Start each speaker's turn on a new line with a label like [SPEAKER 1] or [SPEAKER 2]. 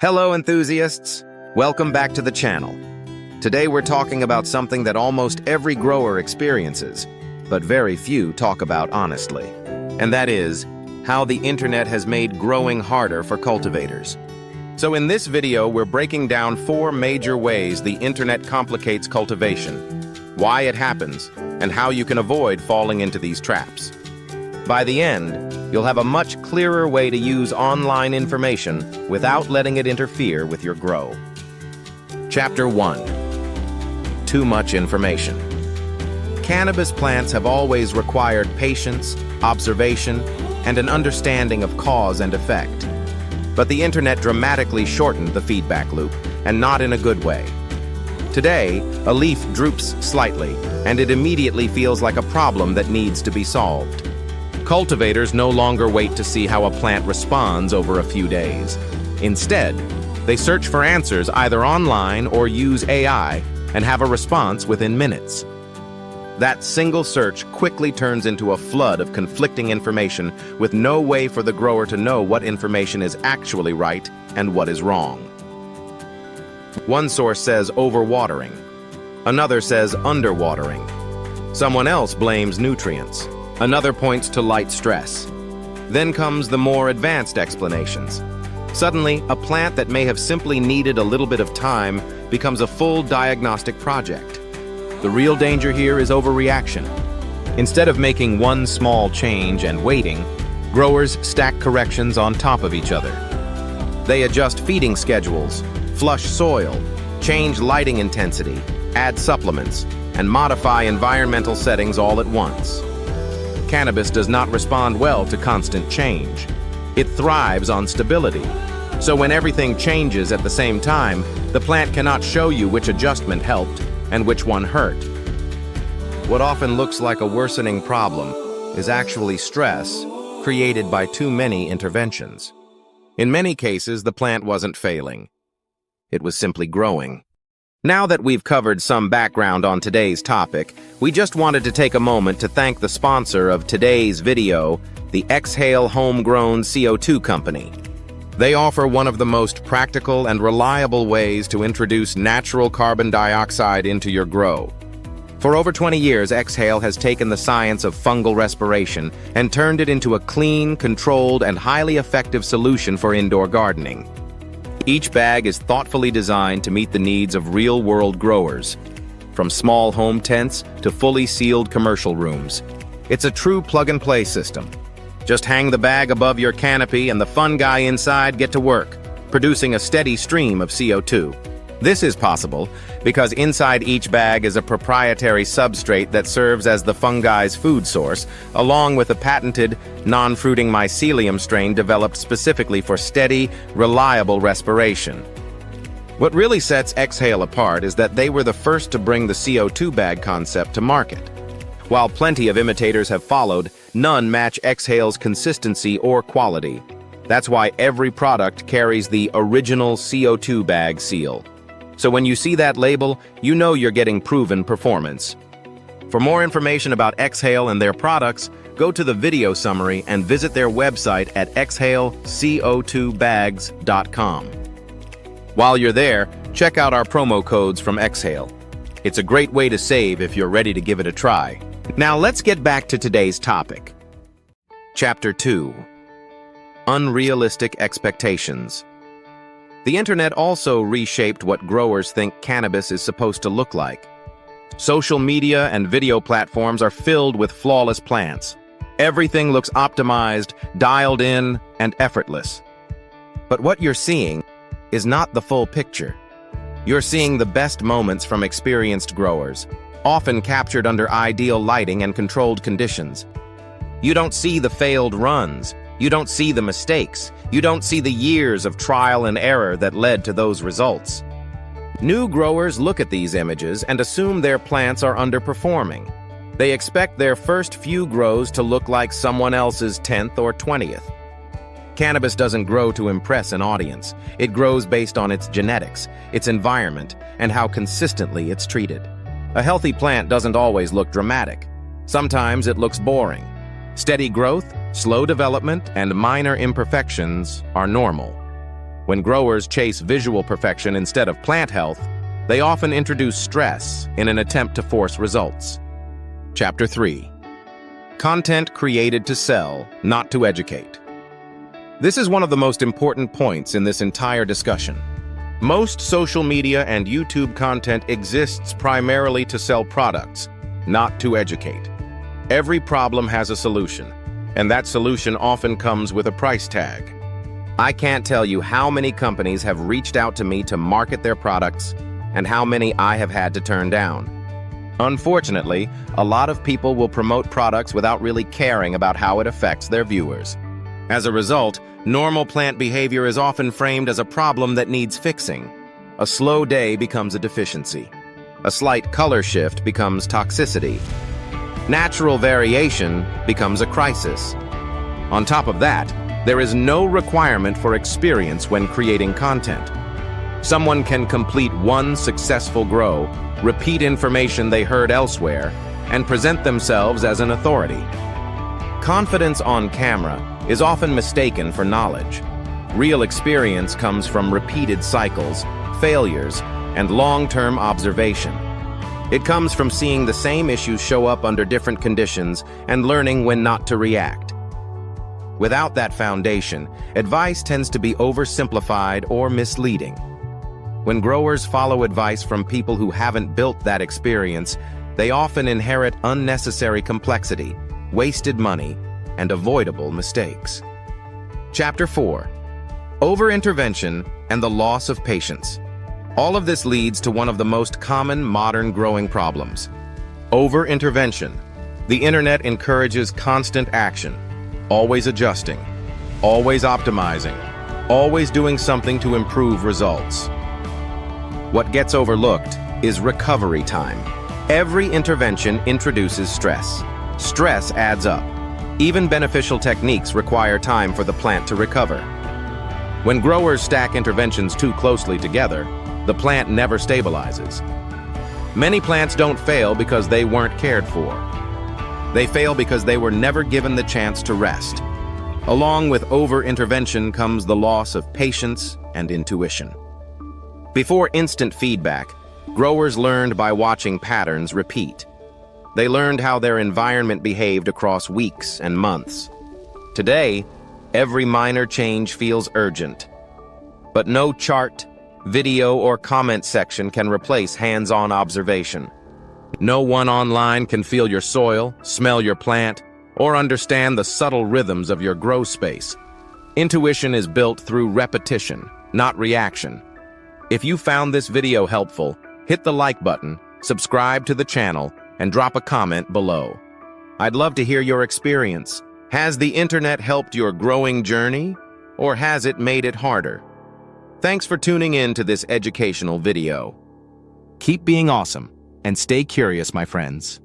[SPEAKER 1] Hello enthusiasts! Welcome back to the channel. Today we're talking about something that almost every grower experiences, but very few talk about honestly. And that is, how the internet has made growing harder for cultivators. So in this video, we're breaking down 4 major ways the internet complicates cultivation, why it happens, and how you can avoid falling into these traps. By the end, you'll have a much clearer way to use online information without letting it interfere with your grow. Chapter 1. Too much information. Cannabis plants have always required patience, observation, and an understanding of cause and effect. But the internet dramatically shortened the feedback loop, and not in a good way. Today, a leaf droops slightly, and it immediately feels like a problem that needs to be solved. Cultivators no longer wait to see how a plant responds over a few days. Instead, they search for answers either online or use AI and have a response within minutes. That single search quickly turns into a flood of conflicting information with no way for the grower to know what information is actually right and what is wrong. One source says overwatering. Another says underwatering. Someone else blames nutrients. Another points to light stress. Then comes the more advanced explanations. Suddenly, a plant that may have simply needed a little bit of time becomes a full diagnostic project. The real danger here is overreaction. Instead of making one small change and waiting, growers stack corrections on top of each other. They adjust feeding schedules, flush soil, change lighting intensity, add supplements, and modify environmental settings all at once. Cannabis does not respond well to constant change. It thrives on stability. So when everything changes at the same time, the plant cannot show you which adjustment helped and which one hurt. What often looks like a worsening problem is actually stress created by too many interventions. In many cases, the plant wasn't failing. It was simply growing. Now that we've covered some background on today's topic, we just wanted to take a moment to thank the sponsor of today's video, the Exhale Homegrown CO2 Company. They offer one of the most practical and reliable ways to introduce natural carbon dioxide into your grow. For over 20 years, Exhale has taken the science of fungal respiration and turned it into a clean, controlled, and highly effective solution for indoor gardening. Each bag is thoughtfully designed to meet the needs of real-world growers, from small home tents to fully sealed commercial rooms. It's a true plug-and-play system. Just hang the bag above your canopy and the fungi inside get to work, producing a steady stream of CO2. This is possible because inside each bag is a proprietary substrate that serves as the fungi's food source, along with a patented, non-fruiting mycelium strain developed specifically for steady, reliable respiration. What really sets Exhale apart is that they were the first to bring the CO2 bag concept to market. While plenty of imitators have followed, none match Exhale's consistency or quality. That's why every product carries the original CO2 bag seal. So when you see that label, you know you're getting proven performance. For more information about Exhale and their products, go to the video summary and visit their website at exhaleco2bags.com. While you're there, check out our promo codes from Exhale. It's a great way to save if you're ready to give it a try. Now let's get back to today's topic. Chapter 2. Unrealistic expectations. The internet also reshaped what growers think cannabis is supposed to look like. Social media and video platforms are filled with flawless plants. Everything looks optimized, dialed in, and effortless. But what you're seeing is not the full picture. You're seeing the best moments from experienced growers, often captured under ideal lighting and controlled conditions. You don't see the failed runs. You don't see the mistakes. You don't see the years of trial and error that led to those results. New growers look at these images and assume their plants are underperforming. They expect their first few grows to look like someone else's 10th or 20th. Cannabis doesn't grow to impress an audience. It grows based on its genetics, its environment, and how consistently it's treated. A healthy plant doesn't always look dramatic. Sometimes it looks boring. Steady growth, slow development, and minor imperfections are normal. When growers chase visual perfection instead of plant health, they often introduce stress in an attempt to force results. Chapter 3. Content created to sell, not to educate. This is one of the most important points in this entire discussion. Most social media and YouTube content exists primarily to sell products, not to educate. Every problem has a solution, and that solution often comes with a price tag. I can't tell you how many companies have reached out to me to market their products and how many I have had to turn down. Unfortunately, a lot of people will promote products without really caring about how it affects their viewers. As a result, normal plant behavior is often framed as a problem that needs fixing. A slow day becomes a deficiency. A slight color shift becomes toxicity. Natural variation becomes a crisis. On top of that, there is no requirement for experience when creating content. Someone can complete one successful grow, repeat information they heard elsewhere, and present themselves as an authority. Confidence on camera is often mistaken for knowledge. Real experience comes from repeated cycles, failures, and long-term observation. It comes from seeing the same issues show up under different conditions and learning when not to react. Without that foundation, advice tends to be oversimplified or misleading. When growers follow advice from people who haven't built that experience, they often inherit unnecessary complexity, wasted money, and avoidable mistakes. Chapter 4. Overintervention and the loss of patience. All of this leads to one of the most common modern growing problems: overintervention. The internet encourages constant action, always adjusting, always optimizing, always doing something to improve results. What gets overlooked is recovery time. Every intervention introduces stress. Stress adds up. Even beneficial techniques require time for the plant to recover. When growers stack interventions too closely together, the plant never stabilizes. Many plants don't fail because they weren't cared for. They fail because they were never given the chance to rest. Along with over-intervention comes the loss of patience and intuition. Before instant feedback, growers learned by watching patterns repeat. They learned how their environment behaved across weeks and months. Today, every minor change feels urgent. But no chart, video, or comment section can replace hands-on observation. No one online can feel your soil, smell your plant, or understand the subtle rhythms of your grow space. Intuition is built through repetition, not reaction. If you found this video helpful, hit the like button, subscribe to the channel, and drop a comment below. I'd love to hear your experience. Has the internet helped your growing journey, or has it made it harder? Thanks for tuning in to this educational video. Keep being awesome, and stay curious, my friends.